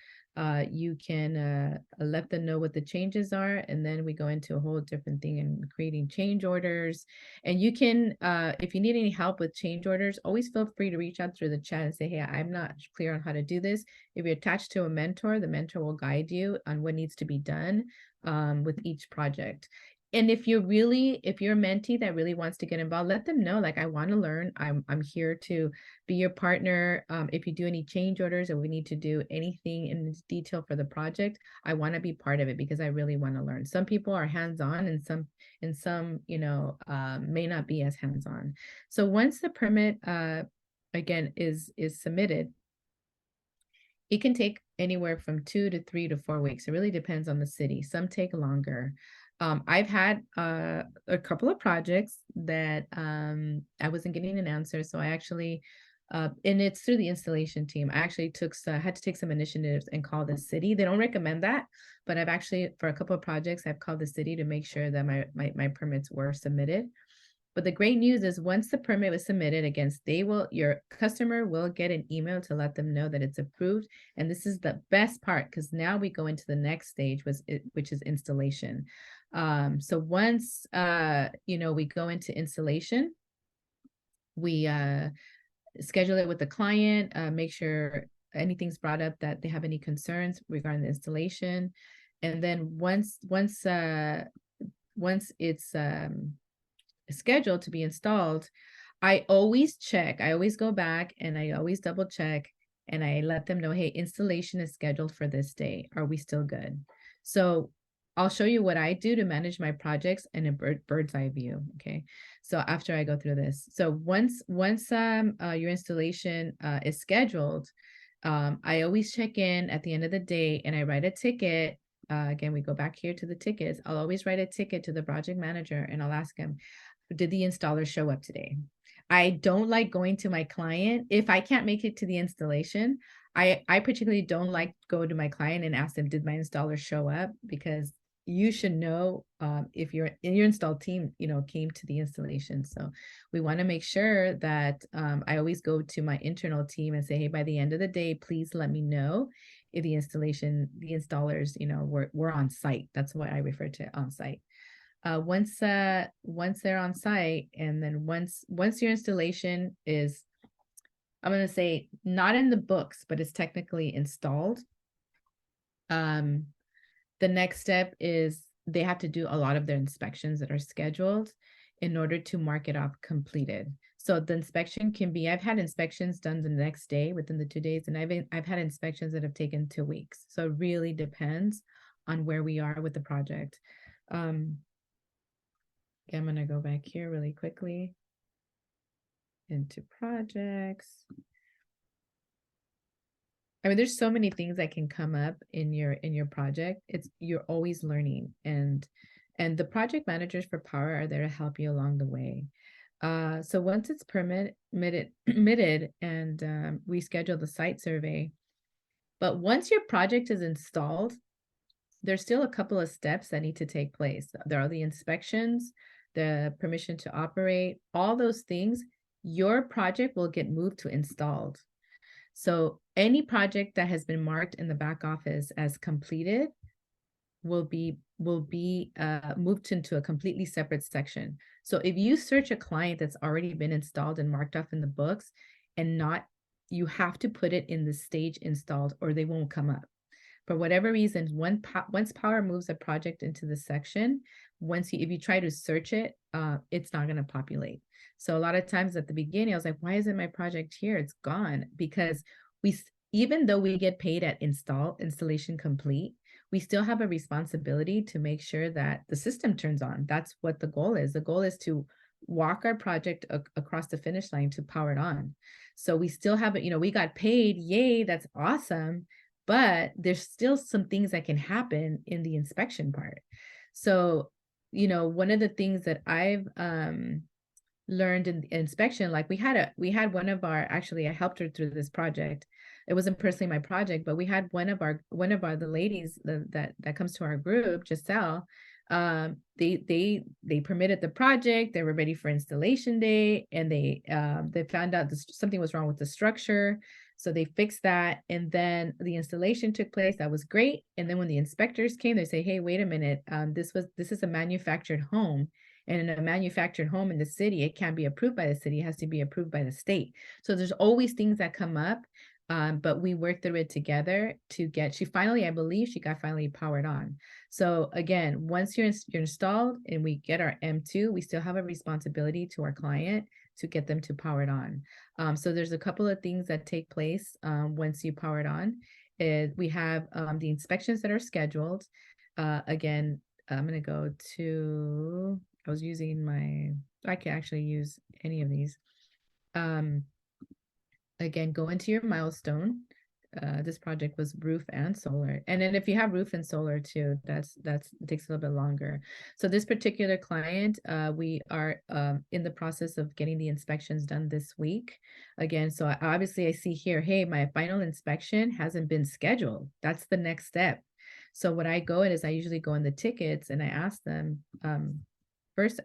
you can let them know what the changes are, and then we go into a whole different thing and creating change orders. And you can, if you need any help with change orders, always feel free to reach out through the chat and say, hey, I'm not clear on how to do this. If you're attached to a mentor, the mentor will guide you on what needs to be done with each project. And if you're a mentee that really wants to get involved, let them know, like, I want to learn. I'm here to be your partner. If you do any change orders or we need to do anything in detail for the project, I want to be part of it because I really want to learn. Some people are hands-on and some, you know, may not be as hands-on. So once the permit, again, is submitted, it can take anywhere from 2 to 3 to 4 weeks. It really depends on the city. Some take longer. I've had a couple of projects that I wasn't getting an answer. So I actually, and it's through the installation team. I actually had to take some initiatives and call the city. They don't recommend that, but I've actually, for a couple of projects, I've called the city to make sure that my permits were submitted. But the great news is once the permit was submitted, again, your customer will get an email to let them know that it's approved. And this is the best part, because now we go into the next stage, which is installation. So once we go into installation, we schedule it with the client, make sure anything's brought up that they have any concerns regarding the installation. And then once it's scheduled to be installed, I always go back and I always double check and I let them know, hey, installation is scheduled for this day. Are we still good? So I'll show you what I do to manage my projects in a bird's eye view. Okay. So after I go through this, so once your installation is scheduled, I always check in at the end of the day and I write a ticket. Again, we go back here to the tickets. I'll always write a ticket to the project manager and I'll ask him, did the installer show up today? I don't like going to my client if I can't make it to the installation. I particularly don't like go to my client and ask them, did my installer show up? Because you should know if your install team, came to the installation. So we want to make sure that I always go to my internal team and say, hey, by the end of the day, please let me know if the installers, were on site. That's what I refer to, on site. Once they're on site, and then once your installation is, I'm going to say, not in the books, but it's technically installed, the next step is they have to do a lot of their inspections that are scheduled in order to mark it off completed. So the inspection can be, I've had inspections done the next day within the 2 days, and I've had inspections that have taken 2 weeks. So it really depends on where we are with the project. I'm going to go back here really quickly into projects. I mean, there's so many things that can come up in your project. You're always learning, and the project managers for Powur are there to help you along the way. So once it's permitted and we schedule the site survey, but once your project is installed, there's still a couple of steps that need to take place. There are the inspections, the permission to operate, all those things. Your project will get moved to installed. So any project that has been marked in the back office as completed will be moved into a completely separate section. So if you search a client that's already been installed and marked off in the books and not, you have to put it in the stage installed or they won't come up. For whatever reason, once Powur moves a project into the section, if you try to search it, it's not going to populate. So a lot of times at the beginning, I was like, why isn't my project here? It's gone. Because even though we get paid at installation complete, we still have a responsibility to make sure that the system turns on. That's what the goal is. The goal is to walk our project across the finish line to power it on. So we still have it, we got paid, yay, that's awesome. But there's still some things that can happen in the inspection part. So, one of the things that I've learned in the inspection, like we had one of our, actually I helped her through this project. It wasn't personally my project, but we had one of the ladies that comes to our group, Giselle. They permitted the project. They were ready for installation day, and they found out something was wrong with the structure. So they fixed that, and then the installation took place. That was great. And then when the inspectors came, they say, hey, wait a minute, this is a manufactured home. And in a manufactured home in the city, it can't be approved by the city. It has to be approved by the state. So there's always things that come up, but we work through it together to get, I believe she got finally powered on. So again, once you're installed and we get our M2, we still have a responsibility to our client to get them to power it on. So there's a couple of things that take place once you power it on. We have the inspections that are scheduled. Again, I'm going to go to, I can actually use any of these. Again, go into your milestone. This project was roof and solar. And then if you have roof and solar too, it takes a little bit longer. So this particular client, we are in the process of getting the inspections done this week. Again, so obviously I see here, hey, my final inspection hasn't been scheduled. That's the next step. So what I go in is I usually go in the tickets and I ask them, first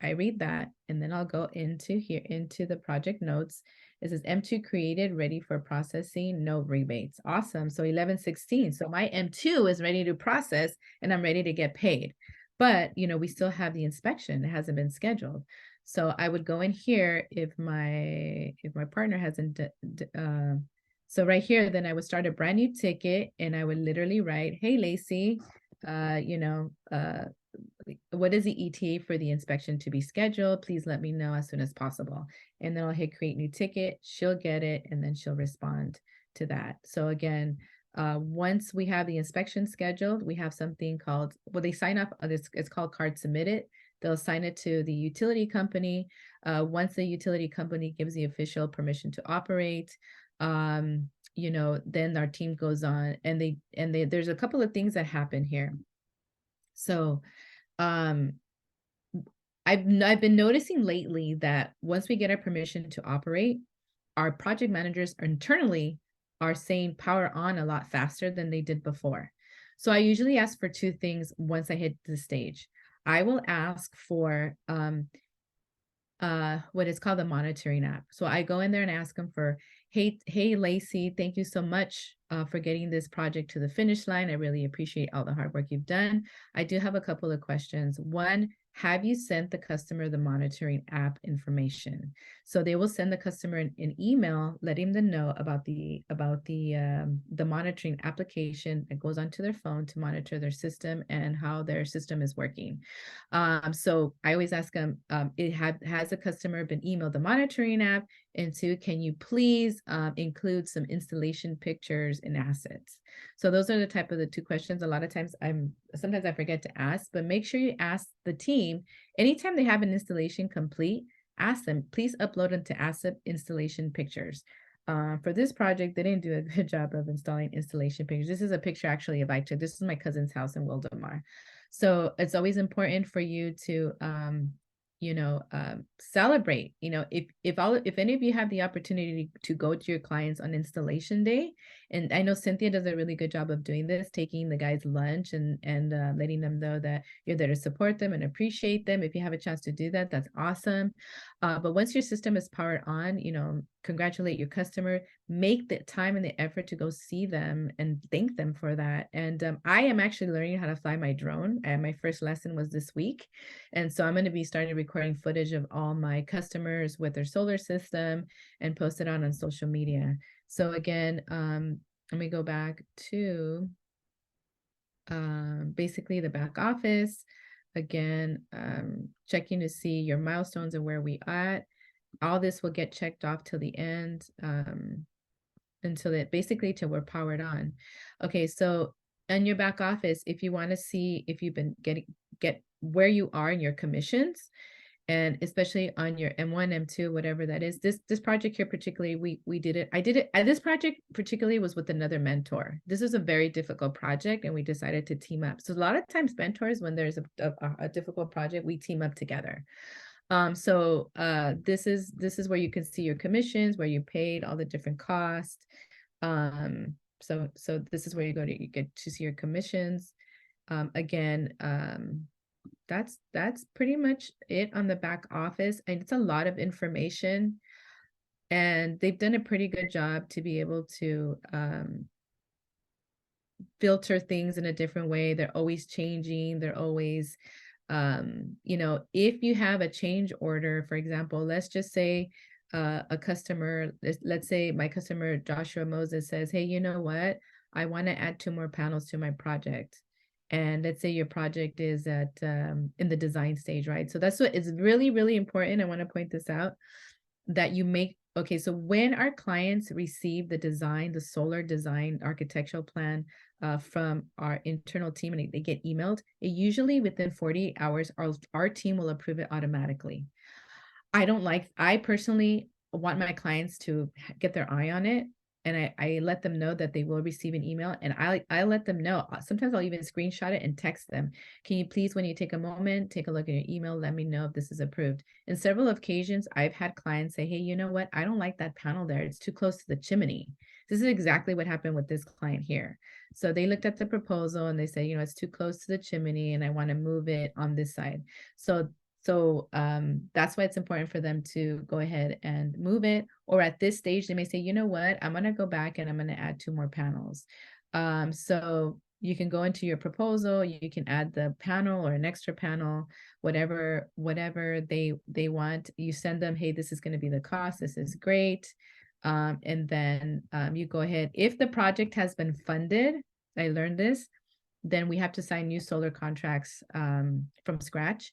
I read that, and then I'll go into here, into the project notes. It says M2 created, ready for processing, no rebates. Awesome. So 11/16. So my M2 is ready to process and I'm ready to get paid. But, you know, we still have the inspection. It hasn't been scheduled. So I would go in here if my partner hasn't, so right here, then I would start a brand new ticket and I would literally write, hey, Lacey, what is the ETA for the inspection to be scheduled? Please let me know as soon as possible. And then I'll hit create new ticket. She'll get it and then she'll respond to that. So again, once we have the inspection scheduled, we have something called, well, they sign up, it's called card submitted. They'll assign it to the utility company. Once the utility company gives the official permission to operate, you know, then our team goes on and there's a couple of things that happen here. So I've been noticing lately that once we get our permission to operate, our project managers internally are saying power on a lot faster than they did before. So I usually ask for two things once I hit the stage. I will ask for what is called the monitoring app. So I go in there and ask them for, hey Lacey, thank you so much for getting this project to the finish line. I really appreciate all the hard work you've done. I do have a couple of questions. One, have you sent the customer the monitoring app information? So they will send the customer an email letting them know about the monitoring application that goes onto their phone to monitor their system and how their system is working. So I always ask them, has the customer been emailed the monitoring app? And two, can you please include some installation pictures and assets? So those are the two questions. A lot of times sometimes I forget to ask, but make sure you ask the team anytime they have an installation complete, ask them, please upload them to asset installation pictures. For this project, they didn't do a good job of installing installation pictures. This is a picture actually of I took. This is my cousin's house in Wildomar. So it's always important for you to celebrate. You know, if any of you have the opportunity to go to your clients on installation day, and I know Cynthia does a really good job of doing this, taking the guys lunch and letting them know that you're there to support them and appreciate them. If you have a chance to do that, that's awesome. But once your system is powered on, you know, congratulate your customer, make the time and the effort to go see them and thank them for that. And I am actually learning how to fly my drone, and my first lesson was this week. And so I'm going to be starting recording footage of all my customers with their solar system and post it on social media. So again, let me go back to basically the back office. Again, checking to see your milestones and where we at. All this will get checked off till the end, until it basically till we're powered on. Okay, so in your back office, if you want to see if you've been get where you are in your commissions, and especially on your M1, M2, whatever that is, this project here particularly, we did it. I did it. This project particularly was with another mentor. This is a very difficult project, and we decided to team up. So a lot of times mentors, when there's a difficult project, we team up together. This is where you can see your commissions, where you paid, all the different costs. So this is where you get to see your commissions. That's pretty much it on the back office, and it's a lot of information, and they've done a pretty good job to be able to filter things in a different way. They're always changing. They're always if you have a change order, for example, let's just say a customer, let's say my customer Joshua Moses says, hey, you know what, I want to add 2 more panels to my project. And let's say your project is at in the design stage, right? So that's what is really, really important. I want to point this out, that you make, okay, so when our clients receive the solar design architectural plan from our internal team, and they get emailed, it usually within 48 hours, our team will approve it automatically. I personally want my clients to get their eye on it. And I let them know that they will receive an email, and I let them know. Sometimes I'll even screenshot it and text them. Can you please, when you take a moment, take a look at your email, let me know if this is approved. In several occasions, I've had clients say, hey, you know what? I don't like that panel there. It's too close to the chimney. This is exactly what happened with this client here. So they looked at the proposal and they say, you know, it's too close to the chimney and I want to move it on this side. So So that's why it's important for them to go ahead and move it. Or at this stage, they may say, you know what, I'm going to go back and I'm going to add 2 more panels. So you can go into your proposal, you can add the panel or an extra panel, whatever they want. You send them, hey, this is going to be the cost. This is great. And then you go ahead. If the project has been funded, I learned this, then we have to sign new solar contracts from scratch.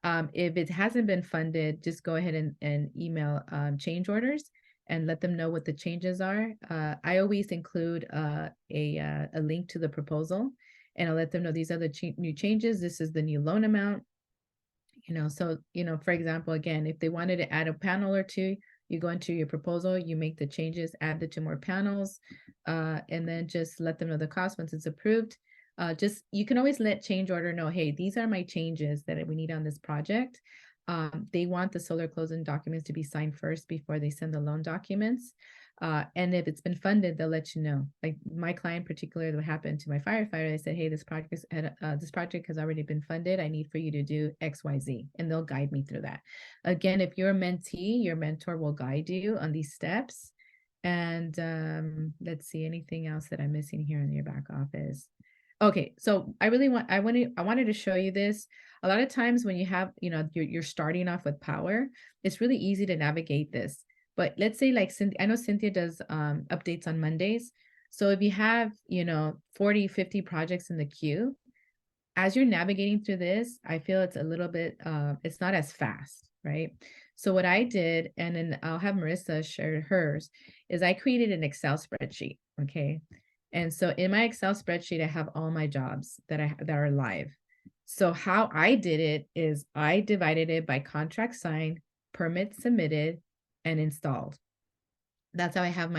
If it hasn't been funded, just go ahead and email change orders and let them know what the changes are. I always include a link to the proposal, and I'll let them know these are the new changes. This is the new loan amount. So, for example, again, if they wanted to add a panel or 2, you go into your proposal, you make the changes, add the 2 more panels, and then just let them know the cost once it's approved. You can always let change order know, hey, these are my changes that we need on this project. They want the solar closing documents to be signed first before they send the loan documents. And if it's been funded, they'll let you know. Like my client particularly, what happened to my firefighter, I said, hey, this project has already been funded. I need for you to do X, Y, Z, and they'll guide me through that. Again, if you're a mentee, your mentor will guide you on these steps. And let's see, anything else that I'm missing here in your back office. Okay, so I wanted to show you this. A lot of times when you have, you're starting off with Powur, it's really easy to navigate this. But let's say like I know Cynthia does updates on Mondays. So if you have, 40, 50 projects in the queue, as you're navigating through this, I feel it's a little bit, it's not as fast, right? So what I did, and then I'll have Marissa share hers, is I created an Excel spreadsheet, okay? And so in my Excel spreadsheet, I have all my jobs that are live. So how I did it is I divided it by contract signed, permit submitted, and installed. That's how I have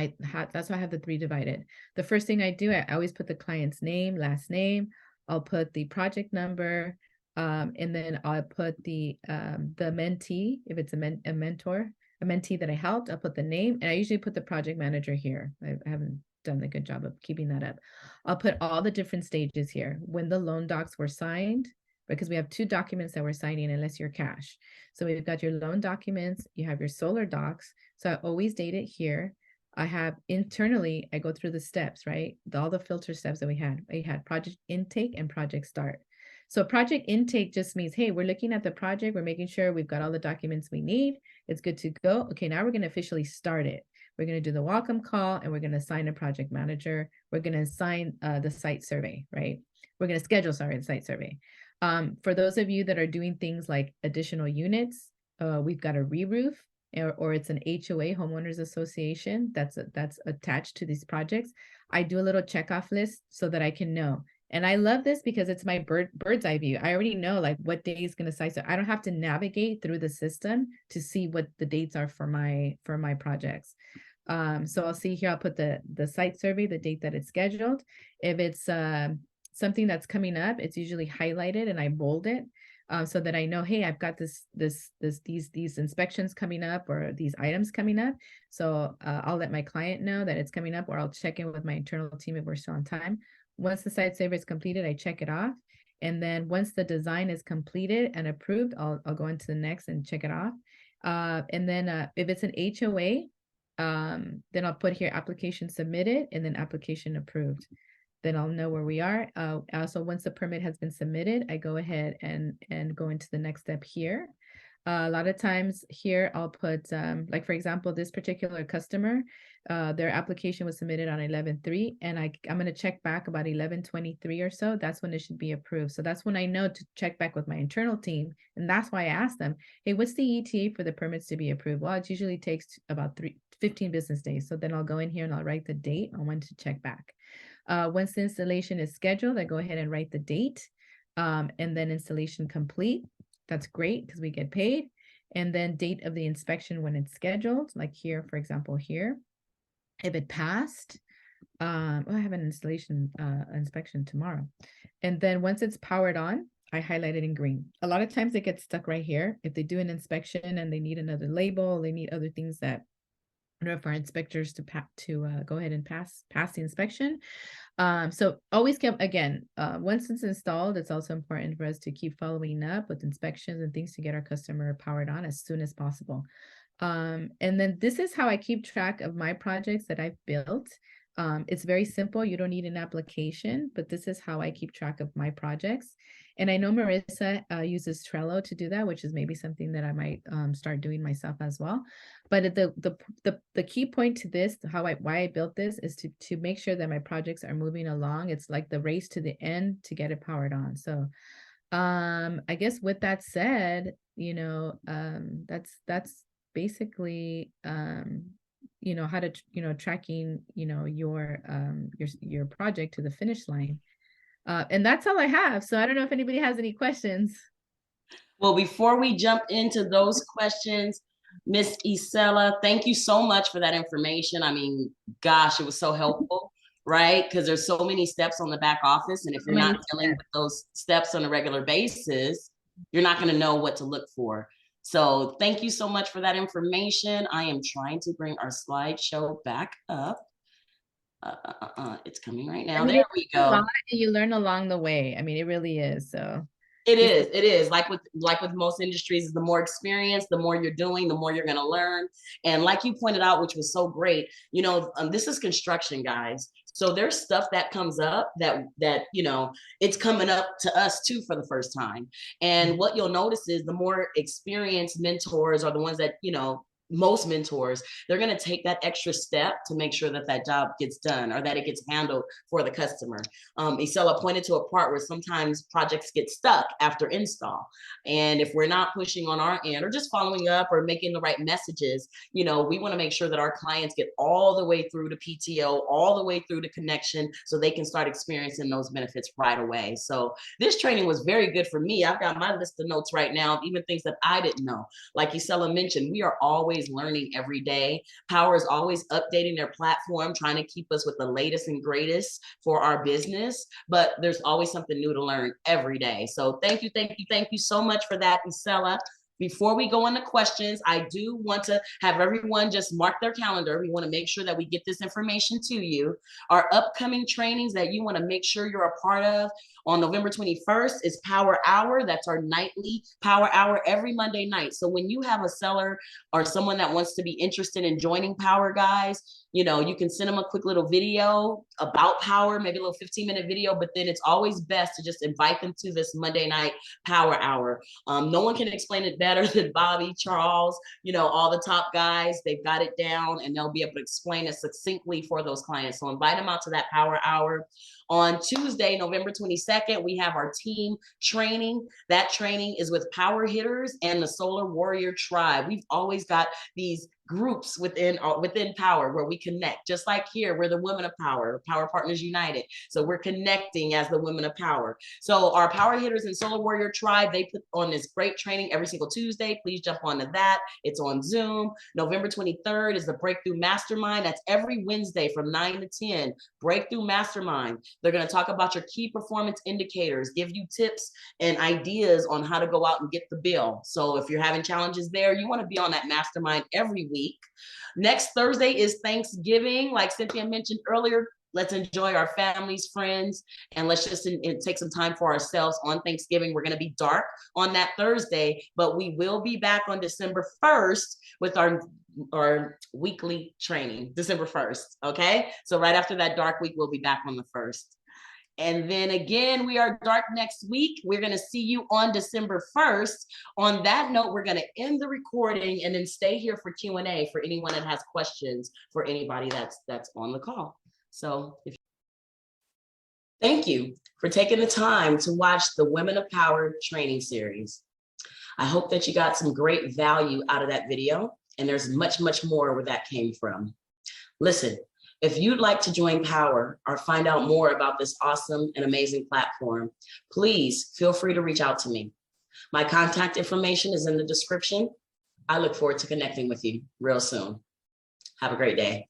that's how I have the 3 divided. The first thing I do, I always put the client's name, last name. I'll put the project number, and then I'll put the mentee, if it's a mentee that I helped, I'll put the name, and I usually put the project manager here. I haven't done a good job of keeping that up. I'll put all the different stages here. When the loan docs were signed, because we have 2 documents that we're signing unless you're cash. So we've got your loan documents, you have your solar docs. So I always date it here. I have internally, I go through the steps, right? All the filter steps that we had project intake and project start. So project intake just means, hey, we're looking at the project. We're making sure we've got all the documents we need. It's good to go. Okay, now we're going to officially start it. We're going to do the welcome call, and we're going to assign a project manager. We're going to assign the site survey, right? We're going to schedule, the site survey. For those of you that are doing things like additional units, we've got a re-roof, or it's an HOA, homeowners association, that's attached to these projects. I do a little checkoff list so that I can know. And I love this because it's my bird's eye view. I already know like what day is going to site. So I don't have to navigate through the system to see what the dates are for my projects. So I'll see here, I'll put the site survey, the date that it's scheduled. If it's something that's coming up, it's usually highlighted and I bold it so that I know, hey, I've got these inspections coming up or these items coming up. So I'll let my client know that it's coming up, or I'll check in with my internal team if we're still on time. Once the site survey is completed, I check it off. And then once the design is completed and approved, I'll go into the next and check it off. And then if it's an HOA, then I'll put here application submitted and then application approved. Then I'll know where we are. Also, once the permit has been submitted, I go ahead and go into the next step here. A lot of times here, I'll put, like, for example, this particular customer, their application was submitted on 11/3, and I'm going to check back about 11/23 or so. That's when it should be approved. So that's when I know to check back with my internal team. And that's why I asked them, hey, what's the ETA for the permits to be approved? Well, it usually takes about 15 business days. So then I'll go in here and I'll write the date on when to check back. Once the installation is scheduled, I go ahead and write the date, and then installation complete. That's great because we get paid. And then date of the inspection when it's scheduled, like here, for example, here. If it passed, I have an installation inspection tomorrow. And then once it's powered on, I highlight it in green. A lot of times it gets stuck right here. If they do an inspection and they need another label, they need other things that in order for our inspectors to go ahead and pass the inspection. So always keep, again, once it's installed, it's also important for us to keep following up with inspections and things to get our customer powered on as soon as possible. And then this is how I keep track of my projects that I've built. It's very simple. You don't need an application, but this is how I keep track of my projects. And I know Marissa uses Trello to do that, which is maybe something that I might start doing myself as well. But the key point to this, why I built this, is to make sure that my projects are moving along. It's like the race to the end to get it powered on. So I guess with that said, that's basically how to tracking your project to the finish line. And that's all I have. So I don't know if anybody has any questions.
Well, before we jump into those questions, Miss Isela, thank you so much for that information. I mean, gosh, it was so helpful, right? Because there's so many steps on the back office. And if you're not dealing with those steps on a regular basis, you're not going to know what to look for. So thank you so much for that information. I am trying to bring our slideshow back up. It's coming right now. There we go.
You learn along the way. I mean, it really is. So
it is like with most industries, the more experience, the more you're doing, the more you're going to learn. And like you pointed out, which was so great, this is construction, guys. So there's stuff that comes up that it's coming up to us too for the first time. And what you'll notice is the more experienced mentors are the ones that, most mentors, they're going to take that extra step to make sure that that job gets done or that it gets handled for the customer. Isela pointed to a part where sometimes projects get stuck after install. And if we're not pushing on our end or just following up or making the right messages, we want to make sure that our clients get all the way through to PTO, all the way through to connection so they can start experiencing those benefits right away. So this training was very good for me. I've got my list of notes right now, even things that I didn't know. Like Isela mentioned, we are always learning every day. Powur is always updating their platform, trying to keep us with the latest and greatest for our business, but there's always something new to learn every day. So thank you so much for that, Isela. Before we go into questions, I do want to have everyone just mark their calendar. We want to make sure that we get this information to you. Our upcoming trainings that you want to make sure you're a part of on November 21st is Powur Hour. That's our nightly Powur Hour every Monday night. So when you have a seller or someone that wants to be interested in joining Powur, guys, you can send them a quick little video about Powur, maybe a little 15-minute video, but then it's always best to just invite them to this Monday night Powur Hour. No one can explain it better than Bobby, Charles, all the top guys. They've got it down and they'll be able to explain it succinctly for those clients. So invite them out to that Powur Hour. On Tuesday, November 22nd, we have our team training. That training is with Power Hitters and the Solar Warrior Tribe. We've always got these groups within Powur where we connect, just like here we're the Women of Powur Partners United, so we're connecting as the Women of Powur. So our Power Hitters and Solar Warrior Tribe, they put on this great training every single Tuesday. Please jump onto that. It's on Zoom. November 23rd is the Breakthrough Mastermind. That's every Wednesday from 9 to 10. Breakthrough Mastermind. They're going to talk about your key performance indicators, give you tips and ideas on how to go out and get the bill. So if you're having challenges there, you want to be on that mastermind every week. Next Thursday is Thanksgiving. Like Cynthia mentioned earlier, let's enjoy our families, friends, and let's just take some time for ourselves on Thanksgiving. We're going to be dark on that Thursday, but we will be back on December 1st with our weekly training, December 1st. Okay. So right after that dark week, we'll be back on the 1st. And then again, we are dark next week. We're going to see you on December 1st. On that note, we're going to end the recording and then stay here for Q&A for anyone that has questions for anybody that's on the call. So thank you for taking the time to watch the Women of Powur training series. I hope that you got some great value out of that video, and there's much, much more where that came from. Listen, if you'd like to join Powur or find out more about this awesome and amazing platform, please feel free to reach out to me. My contact information is in the description. I look forward to connecting with you real soon. Have a great day.